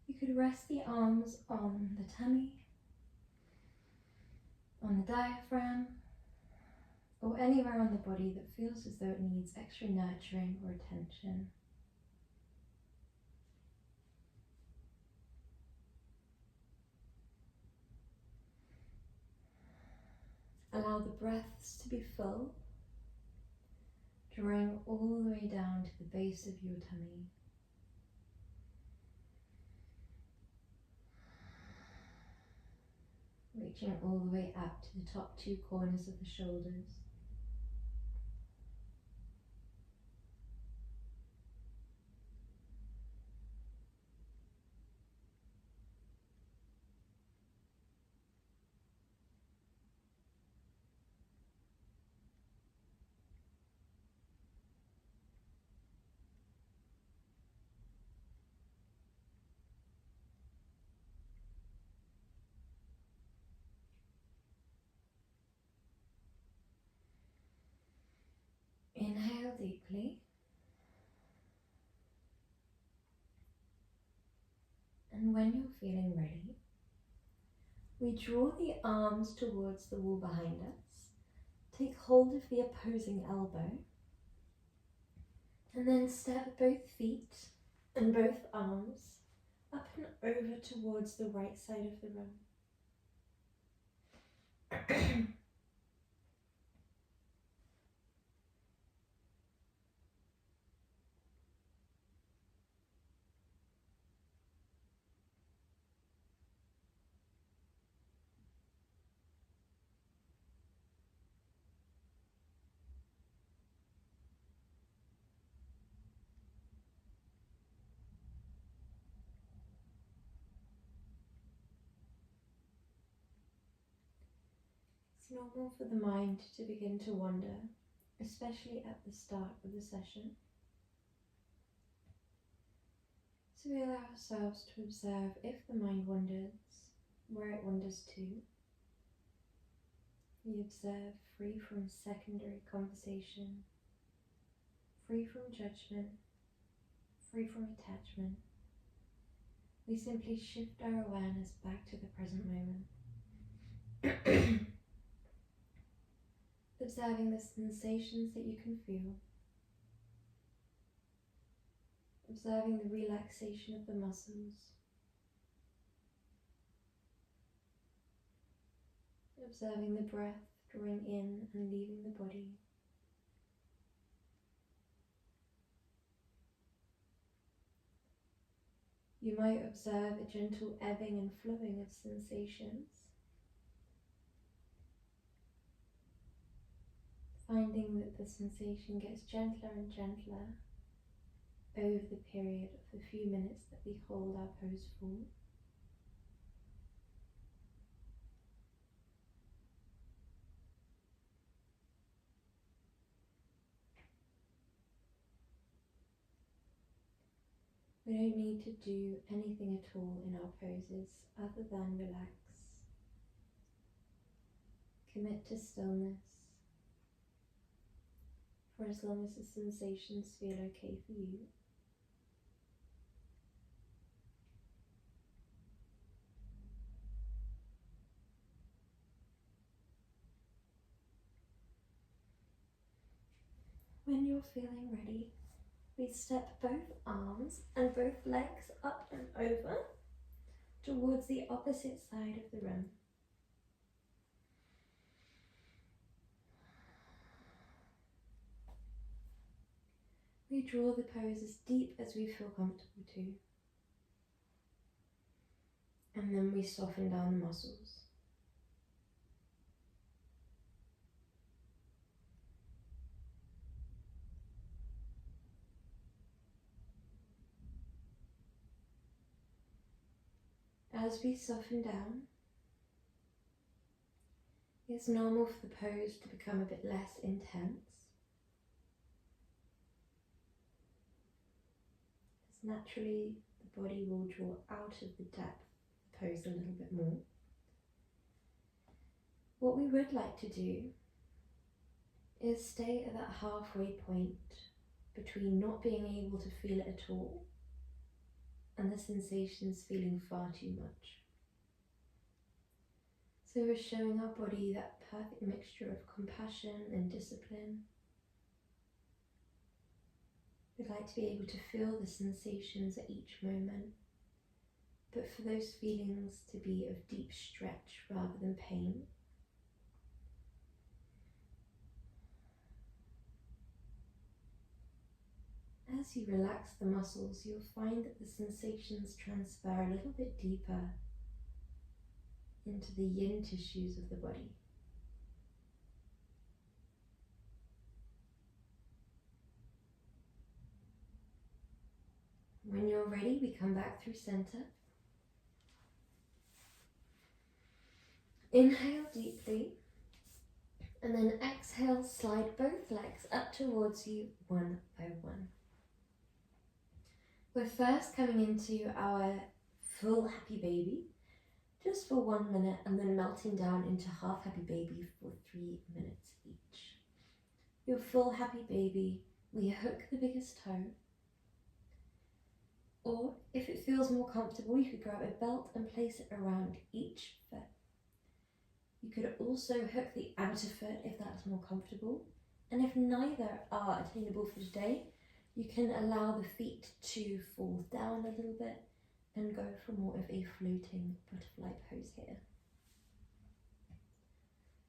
You could rest the arms on the tummy, on the diaphragm, or anywhere on the body that feels as though it needs extra nurturing or attention. Allow the breaths to be full, drawing all the way down to the base of your tummy. Reaching all the way up to the top two corners of the shoulders. Inhale deeply. And when you're feeling ready, we draw the arms towards the wall behind us, take hold of the opposing elbow, and then step both feet and both arms up and over towards the right side of the room. It's normal for the mind to begin to wander, especially at the start of the session. So we allow ourselves to observe if the mind wanders, where it wanders to. We observe free from secondary conversation, free from judgment, free from attachment. We simply shift our awareness back to the present moment. Observing the sensations that you can feel. Observing the relaxation of the muscles. Observing the breath drawing in and leaving the body. You might observe a gentle ebbing and flowing of sensations, finding that the sensation gets gentler and gentler over the period of the few minutes that we hold our pose for. We don't need to do anything at all in our poses other than relax. Commit to stillness for as long as the sensations feel okay for you. When you're feeling ready, we step both arms and both legs up and over towards the opposite side of the room. We draw the pose as deep as we feel comfortable to. And then we soften down the muscles. As we soften down, it's normal for the pose to become a bit less intense. As naturally, the body will draw out of the depth of the pose a little bit more. What we would like to do is stay at that halfway point between not being able to feel it at all and the sensations feeling far too much. So we're showing our body that perfect mixture of compassion and discipline. We'd like to be able to feel the sensations at each moment, but for those feelings to be of deep stretch rather than pain. As you relax the muscles, you'll find that the sensations transfer a little bit deeper into the yin tissues of the body. When you're ready, we come back through center. Inhale deeply, and then exhale, slide both legs up towards you one by one. We're first coming into our full happy baby, just for 1 minute, and then melting down into half happy baby for 3 minutes each. Your full happy baby, we hook the biggest toe, or if it feels more comfortable, you could grab a belt and place it around each foot. You could also hook the outer foot if that's more comfortable, and if neither are attainable for today, you can allow the feet to fall down a little bit and go for more of a floating butterfly pose here.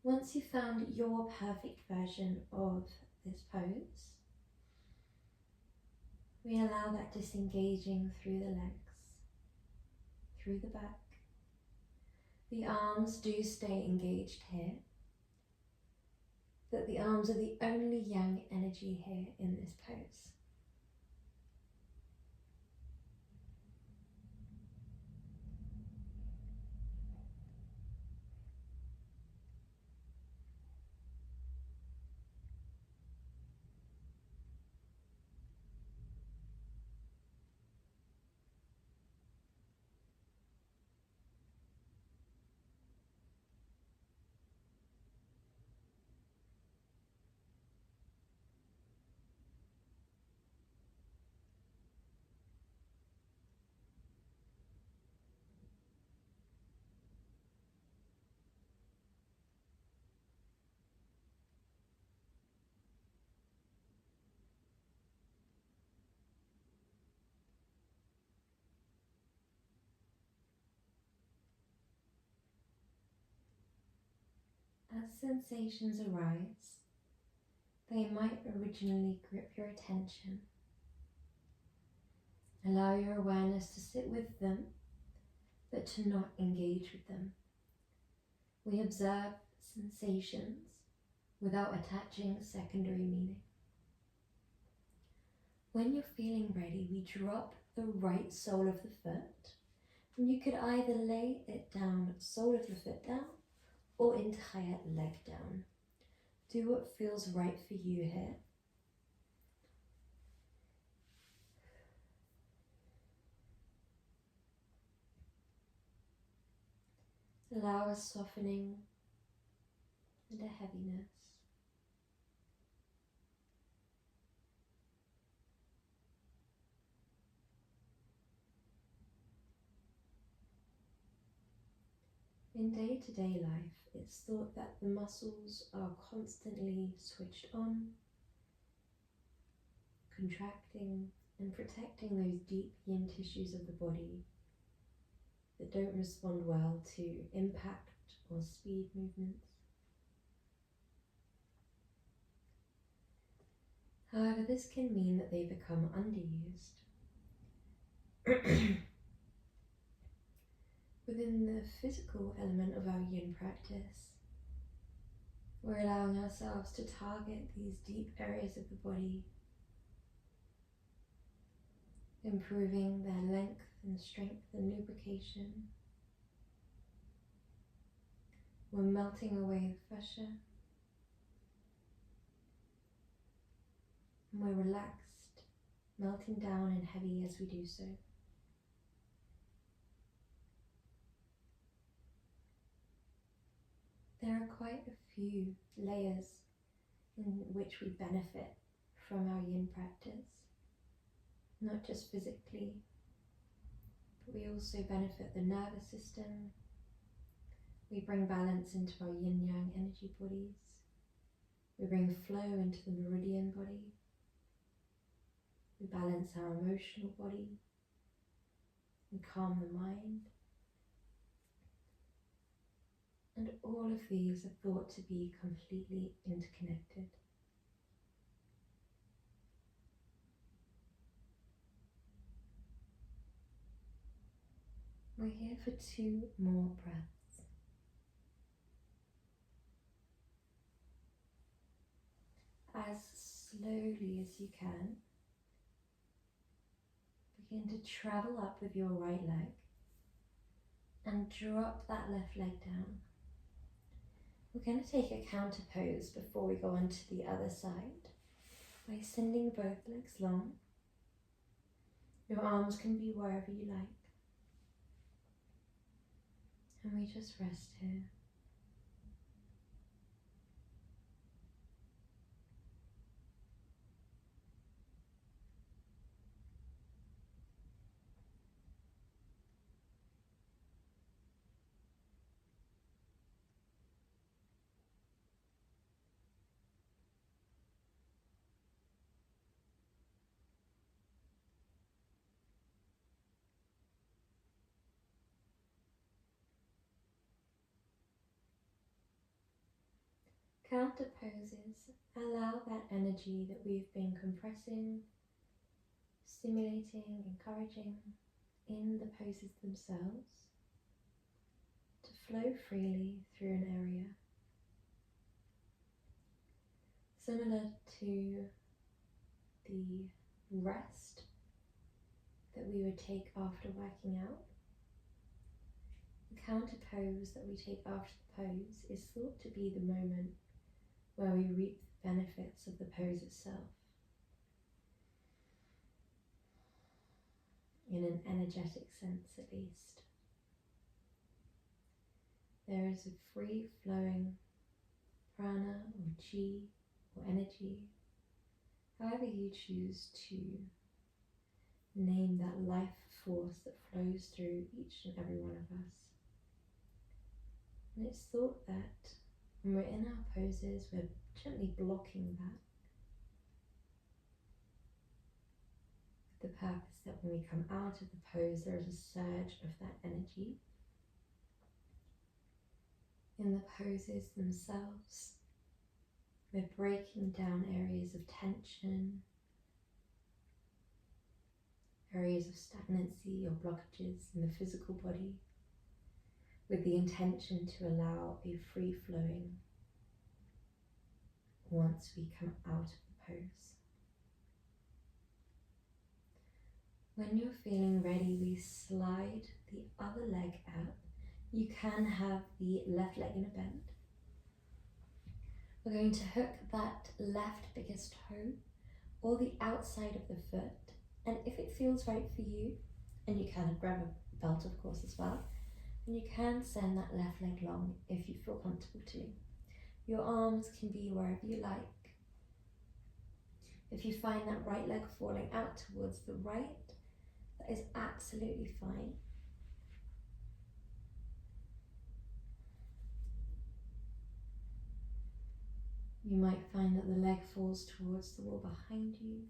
Once you've found your perfect version of this pose, we allow that disengaging through the legs, through the back. The arms do stay engaged here, but the arms are the only yang energy here in this pose. As sensations arise, they might originally grip your attention. Allow your awareness to sit with them, but to not engage with them. We observe sensations without attaching secondary meaning. When you're feeling ready, we drop the right sole of the foot, and you could either lay it down, sole of the foot down, or entire leg down. Do what feels right for you here. Allow a softening and a heaviness. In day-to-day life, it's thought that the muscles are constantly switched on, contracting and protecting those deep yin tissues of the body that don't respond well to impact or speed movements. However, this can mean that they become underused. Within the physical element of our yin practice, we're allowing ourselves to target these deep areas of the body, improving their length and strength and lubrication. We're melting away the fascia, and we're relaxed, melting down and heavy as we do so. There are quite a few layers in which we benefit from our yin practice, not just physically, but we also benefit the nervous system. We bring balance into our yin-yang energy bodies. We bring flow into the meridian body. We balance our emotional body. We calm the mind. And all of these are thought to be completely interconnected. We're here for 2 more breaths. As slowly as you can, begin to travel up with your right leg and drop that left leg down. We're going to take a counter pose before we go on to the other side by sending both legs long. Your arms can be wherever you like. And we just rest here. Counter poses allow that energy that we've been compressing, stimulating, encouraging in the poses themselves to flow freely through an area. Similar to the rest that we would take after working out, the counter pose that we take after the pose is thought to be the moment where we reap the benefits of the pose itself in an energetic sense, at least. There is a free-flowing prana or chi or energy, however you choose to name that life force that flows through each and every one of us. And it's thought that when we're in our poses, we're gently blocking that, with the purpose that when we come out of the pose, there is a surge of that energy. In the poses themselves, we're breaking down areas of tension, areas of stagnancy or blockages in the physical body, with the intention to allow a free-flowing once we come out of the pose. When you're feeling ready, we slide the other leg out. You can have the left leg in a bend. We're going to hook that left biggest toe or the outside of the foot, and if it feels right for you, and you can grab a belt of course as well, and you can send that left leg long if you feel comfortable too. Your arms can be wherever you like. If you find that right leg falling out towards the right, that is absolutely fine. You might find that the leg falls towards the wall behind you.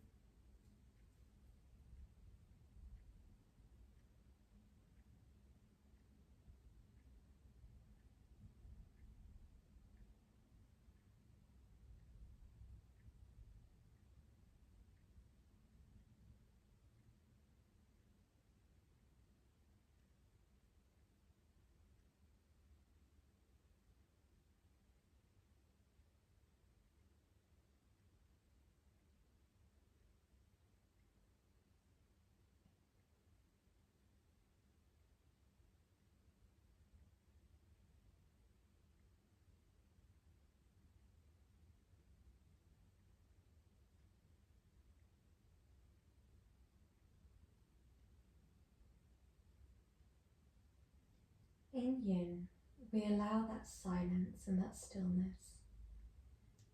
In yin, we allow that silence and that stillness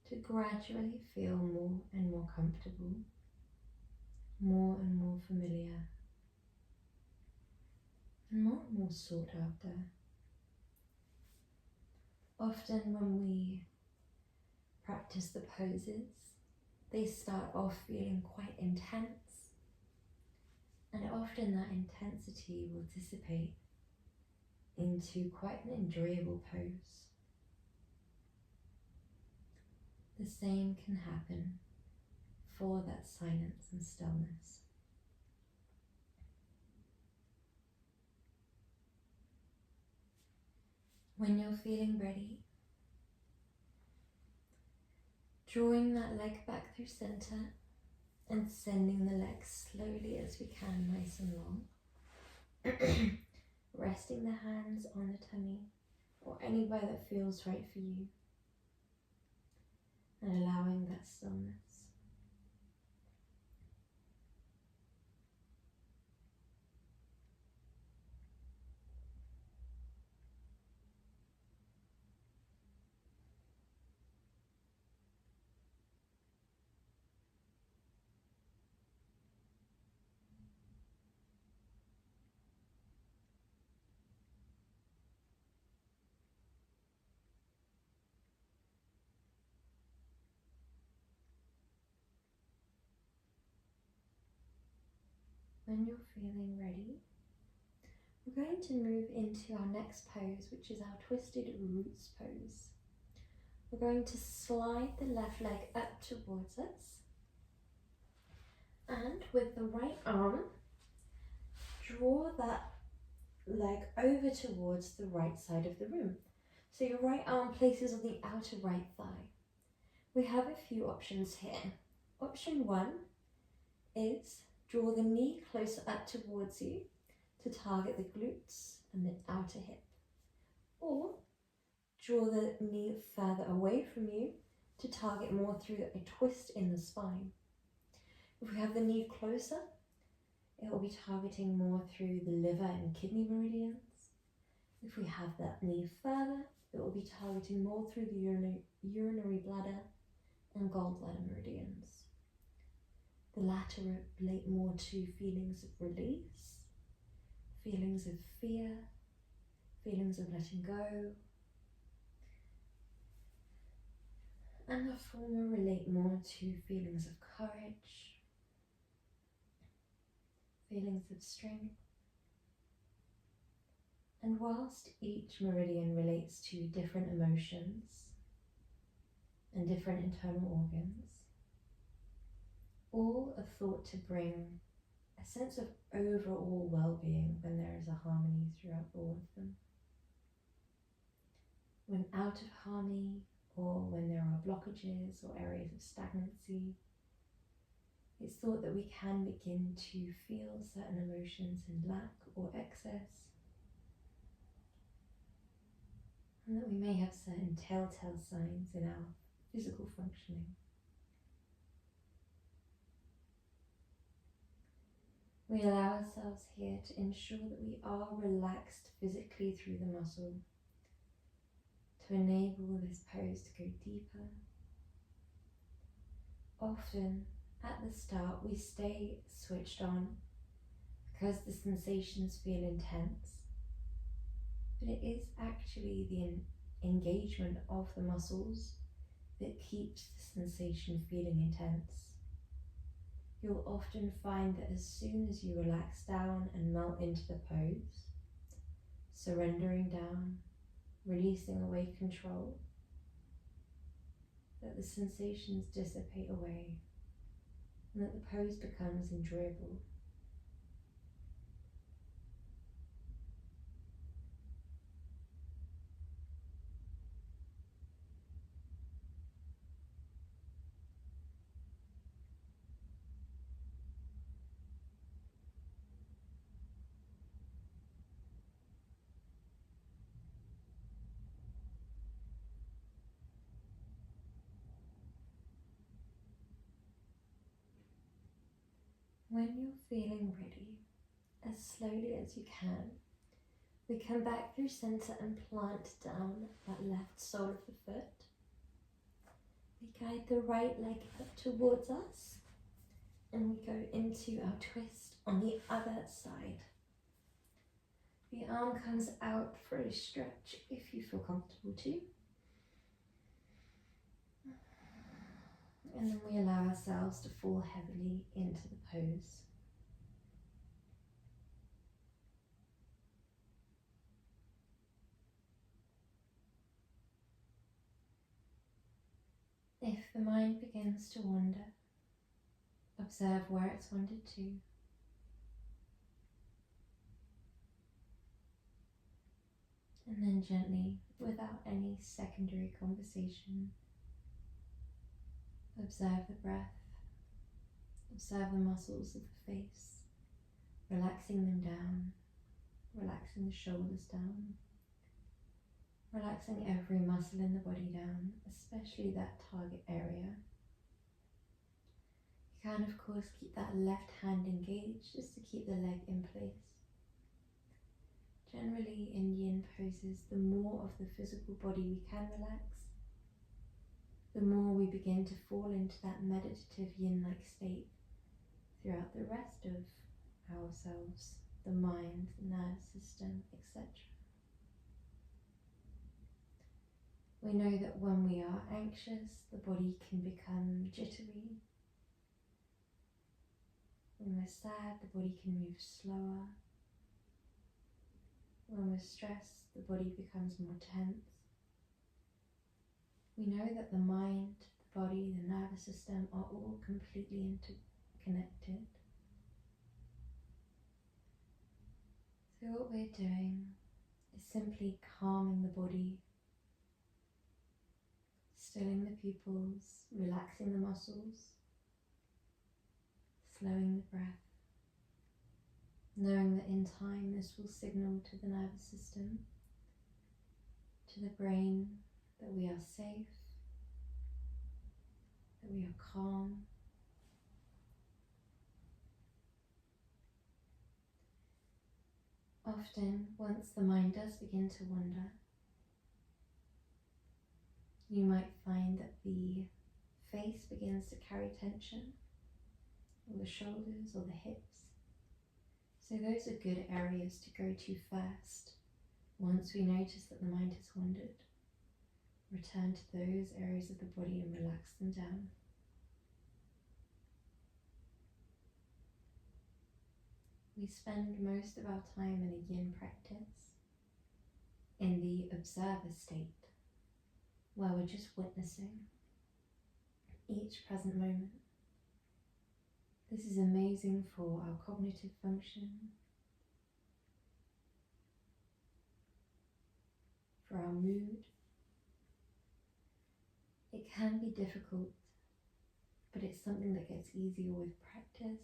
to gradually feel more and more comfortable, more and more familiar. and more sought after. Often when we practice the poses, they start off feeling quite intense, and often that intensity will dissipate into quite an enjoyable pose. The same can happen for that silence and stillness. When you're feeling ready, drawing that leg back through center and sending the legs slowly as we can, nice and long. Resting the hands on the tummy or anywhere that feels right for you, and allowing that stillness. When you're feeling ready, we're going to move into our next pose, which is our twisted roots pose. We're going to slide the left leg up towards us, and with the right arm, draw that leg over towards the right side of the room. So your right arm places on the outer right thigh. We have a few options here. Option 1 is draw the knee closer up towards you to target the glutes and the outer hip. Or draw the knee further away from you to target more through a twist in the spine. If we have the knee closer, it will be targeting more through the liver and kidney meridians. If we have that knee further, it will be targeting more through the urinary bladder and gallbladder meridians. The latter relate more to feelings of release, feelings of fear, feelings of letting go, and the former relate more to feelings of courage, feelings of strength. And whilst each meridian relates to different emotions and different internal organs, all are thought to bring a sense of overall well-being when there is a harmony throughout all of them. When out of harmony, or when there are blockages or areas of stagnancy, it's thought that we can begin to feel certain emotions in lack or excess, and that we may have certain telltale signs in our physical functioning. We allow ourselves here to ensure that we are relaxed physically through the muscle, to enable this pose to go deeper. Often, at the start, we stay switched on because the sensations feel intense, but it is actually the engagement of the muscles that keeps the sensation feeling intense. You'll often find that as soon as you relax down and melt into the pose, surrendering down, releasing away control, that the sensations dissipate away and that the pose becomes enjoyable. When you're feeling ready, as slowly as you can, we come back through center and plant down that left sole of the foot. We guide the right leg up towards us, and we go into our twist on the other side. The arm comes out for a stretch if you feel comfortable to. And then we allow ourselves to fall heavily into the pose. If the mind begins to wander, observe where it's wandered to. And then gently, without any secondary conversation, observe the breath, observe the muscles of the face, relaxing them down, relaxing the shoulders down, relaxing every muscle in the body down, especially that target area. You can of course keep that left hand engaged just to keep the leg in place. Generally in yin poses, the more of the physical body we can relax, the more we begin to fall into that meditative yin-like state throughout the rest of ourselves, the mind, the nervous system, etc. We know that when we are anxious, the body can become jittery. When we're sad, the body can move slower. When we're stressed, the body becomes more tense. We know that the mind, the body, the nervous system are all completely interconnected. So what we're doing is simply calming the body, stilling the pupils, relaxing the muscles, slowing the breath, knowing that in time this will signal to the nervous system, to the brain, that we are safe, that we are calm. Often, once the mind does begin to wander, you might find that the face begins to carry tension, or the shoulders or the hips. So those are good areas to go to first. Once we notice that the mind has wandered, return to those areas of the body and relax them down. We spend most of our time in a yin practice in the observer state, where we're just witnessing each present moment. This is amazing for our cognitive function, for our mood. It can be difficult, but it's something that gets easier with practice.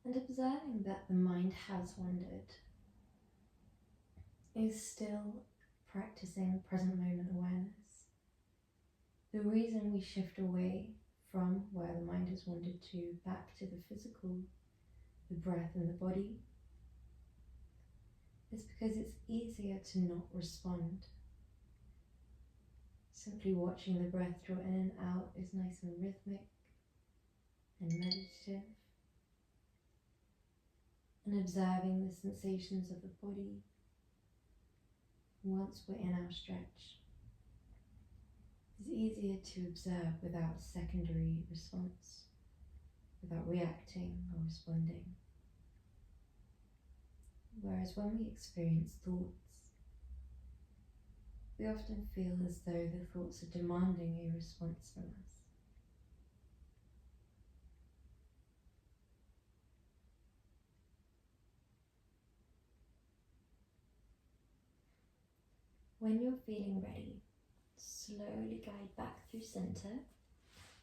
And observing that the mind has wandered is still practicing present moment awareness. The reason we shift away from where the mind has wandered to back to the physical, the breath and the body, is because it's easier to not respond. Simply watching the breath draw in and out is nice and rhythmic and meditative. And observing the sensations of the body once we're in our stretch is easier to observe without secondary response, without reacting or responding. Whereas when we experience thoughts, we often feel as though the thoughts are demanding a response from us. When you're feeling ready, slowly guide back through center.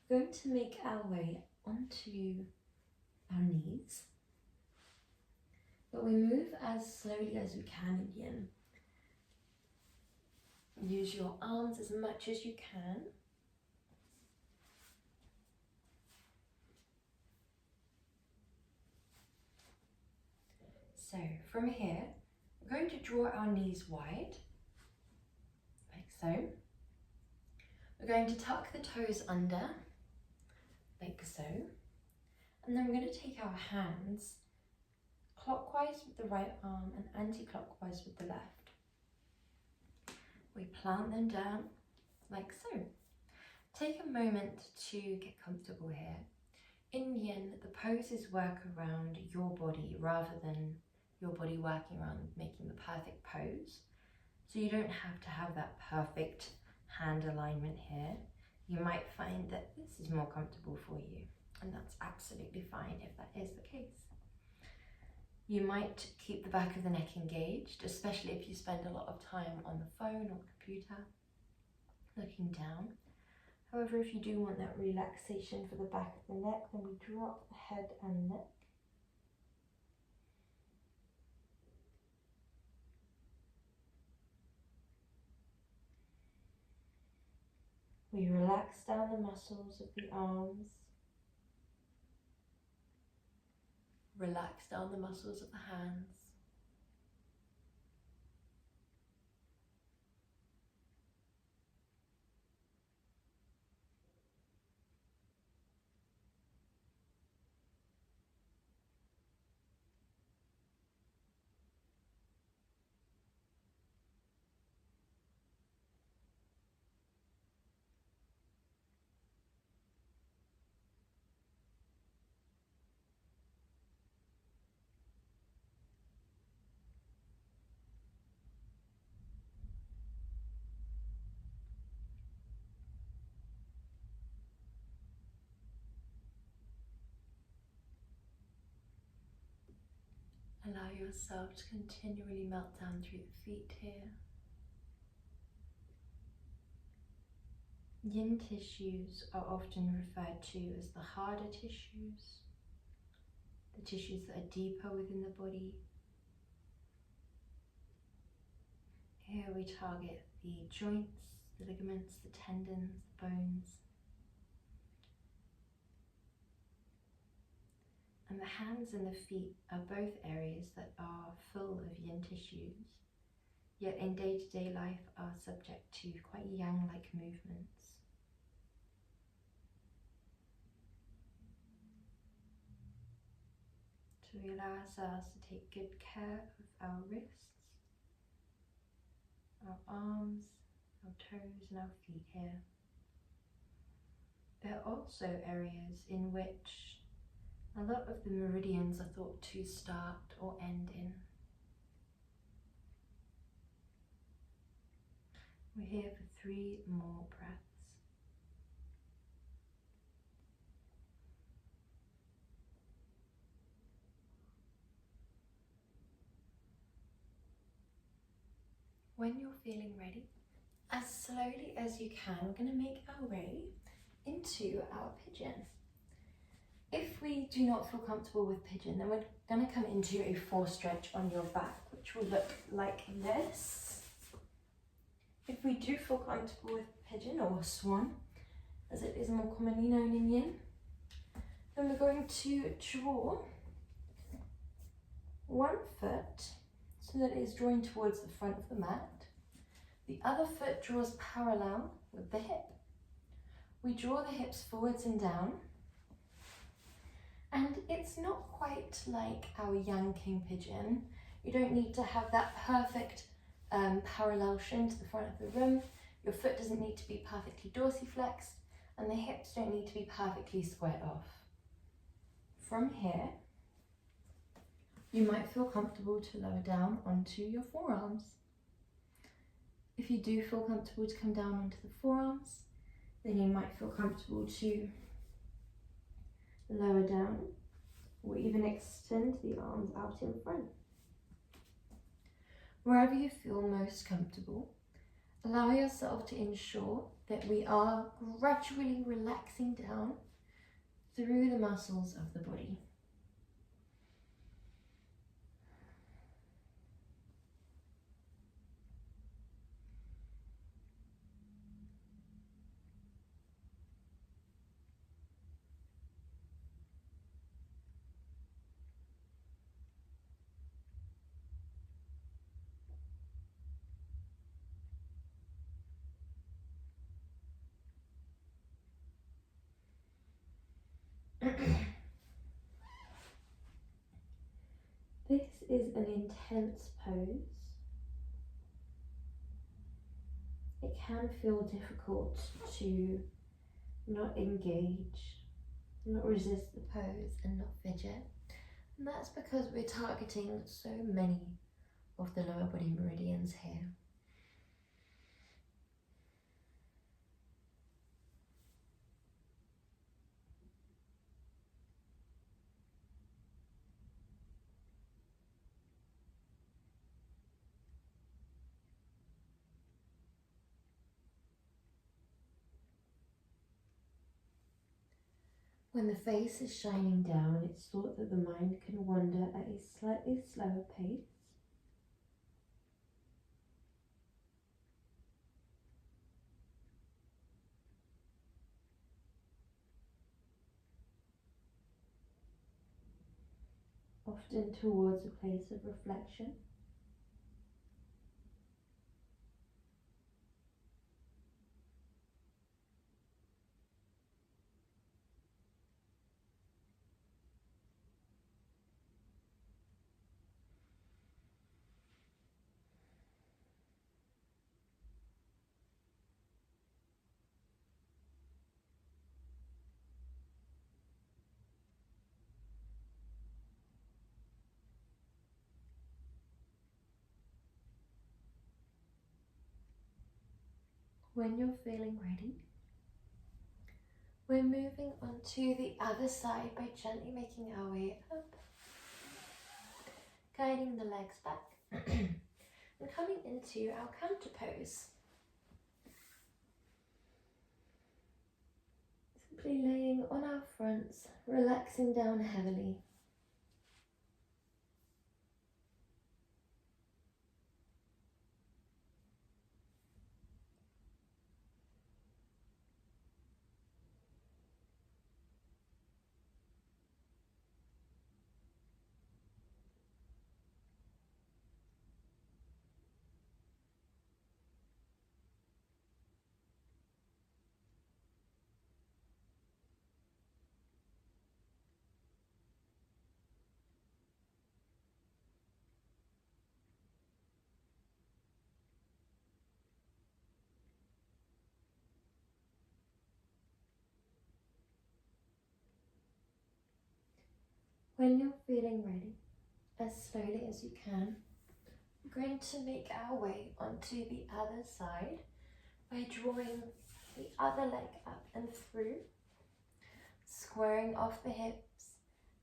We're going to make our way onto our knees, but we move as slowly as we can in yin. Use your arms as much as you can. So from here, we're going to draw our knees wide, like so. We're going to tuck the toes under, like so. And then we're going to take our hands clockwise with the right arm and anti-clockwise with the left. We plant them down like so. Take a moment to get comfortable here. In yin, the poses work around your body rather than your body working around making the perfect pose. So you don't have to have that perfect hand alignment here. You might find that this is more comfortable for you, and that's absolutely fine if that is the case. You might keep the back of the neck engaged, especially if you spend a lot of time on the phone or computer, looking down. However, if you do want that relaxation for the back of the neck, then we drop the head and neck. We relax down the muscles of the arms. Relax down the muscles of the hands. Allow yourself to continually melt down through the feet here. Yin tissues are often referred to as the harder tissues, the tissues that are deeper within the body. Here we target the joints, the ligaments, the tendons, the bones. And the hands and the feet are both areas that are full of yin tissues, yet in day-to-day life are subject to quite yang-like movements. So we allow ourselves to take good care of our wrists, our arms, our toes and our feet here. There are also areas in which a lot of the meridians are thought to start or end in. We're here for 3 more breaths. When you're feeling ready, as slowly as you can, we're going to make our way into our pigeon. If we do not feel comfortable with pigeon, then we're going to come into a 4 stretch on your back, which will look like this. If we do feel comfortable with pigeon or swan, as it is more commonly known in yin, then we're going to draw one foot so that it is drawing towards the front of the mat. The other foot draws parallel with the hip. We draw the hips forwards and down. And it's not quite like our Yang King pigeon. You don't need to have that perfect parallel shin to the front of the room. Your foot doesn't need to be perfectly dorsiflexed, and the hips don't need to be perfectly squared off. From here, you might feel comfortable to lower down onto your forearms. If you do feel comfortable to come down onto the forearms, then you might feel comfortable to lower down or even extend the arms out in front. Wherever you feel most comfortable, allow yourself to ensure that we are gradually relaxing down through the muscles of the body. is an intense pose. It can feel difficult to not engage, not resist the pose and not fidget. And that's because we're targeting so many of the lower body meridians here. When the face is shining down, it's thought that the mind can wander at a slightly slower pace. Often towards a place of reflection. When you're feeling ready, we're moving on to the other side by gently making our way up, guiding the legs back, and coming into our counter pose. Simply laying on our fronts, relaxing down heavily. When you're feeling ready, as slowly as you can, we're going to make our way onto the other side by drawing the other leg up and through, squaring off the hips,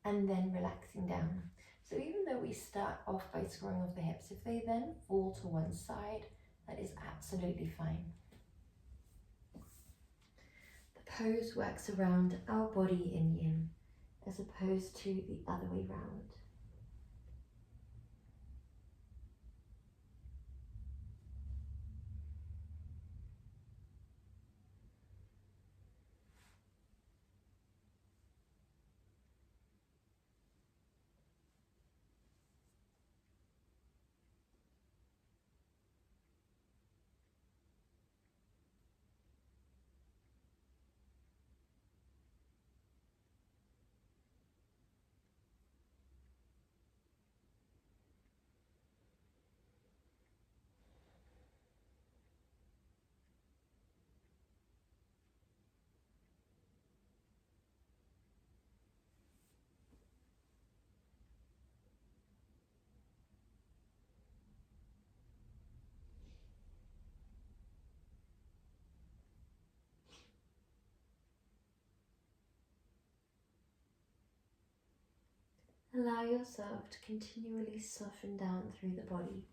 and then relaxing down. So even though we start off by squaring off the hips, if they then fall to one side, that is absolutely fine. The pose works around our body in yin, as opposed to the other way round. Allow yourself to continually soften down through the body.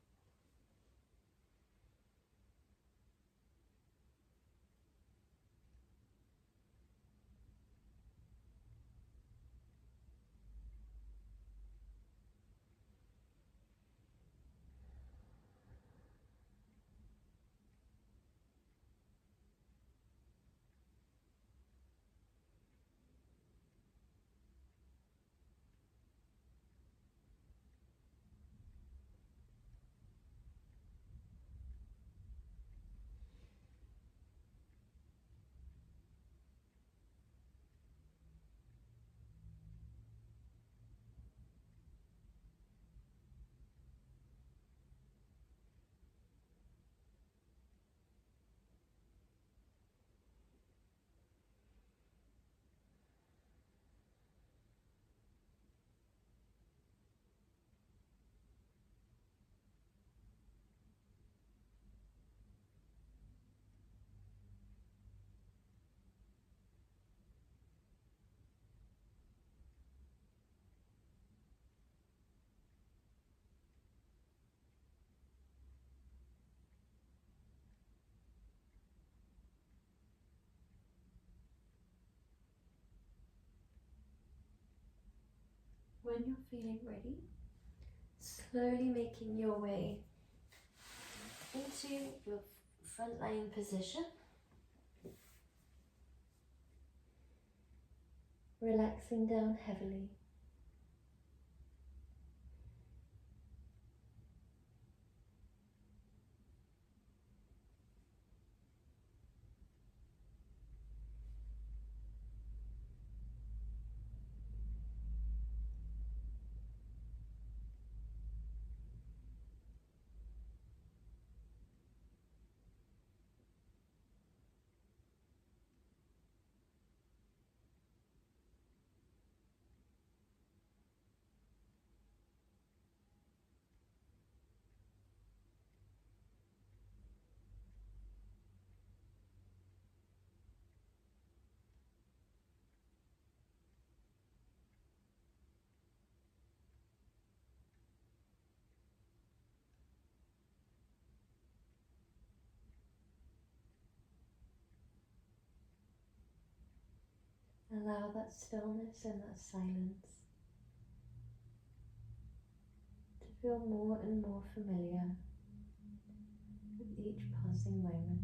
When you're feeling ready, slowly making your way into your front lying position. Relaxing down heavily. Allow that stillness and that silence to feel more and more familiar with each passing moment.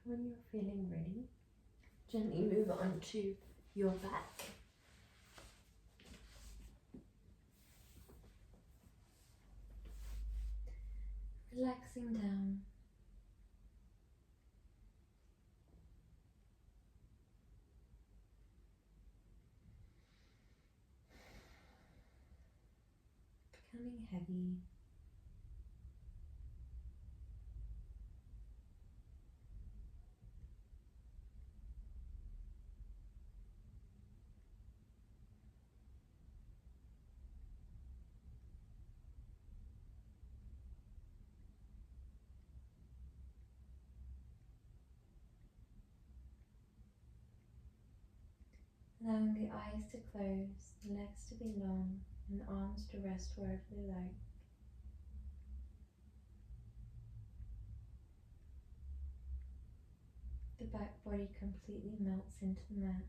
When you're feeling ready, gently move on to your back. Relaxing down. Becoming heavy. Allowing the eyes to close, the legs to be long, and the arms to rest wherever they like. The back body completely melts into the mat.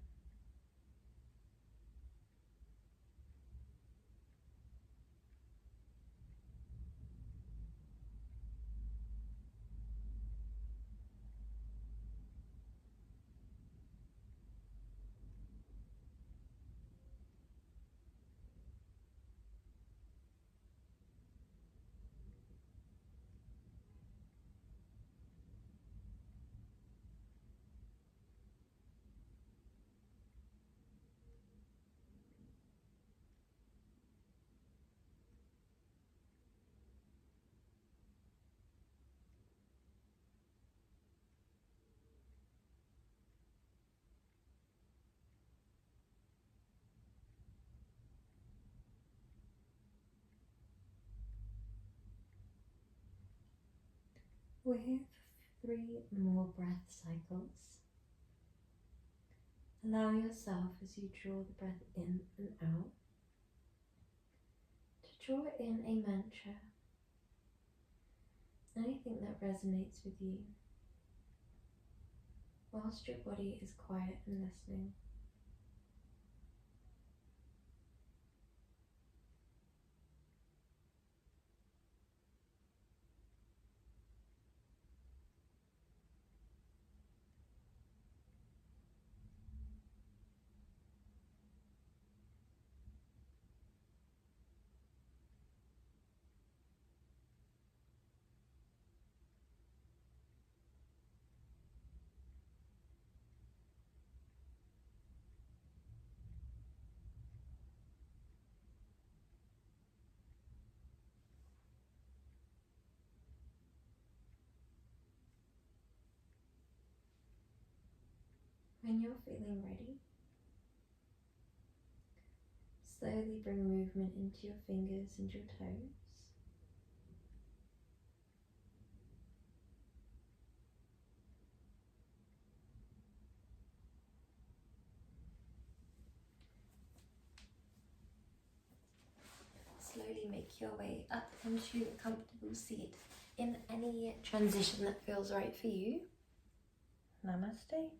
We're here for 3 more breath cycles. Allow yourself as you draw the breath in and out to draw in a mantra, anything that resonates with you, whilst your body is quiet and listening. When you're feeling ready, slowly bring movement into your fingers and your toes. Slowly make your way up into a comfortable seat in any transition that feels right for you. Namaste.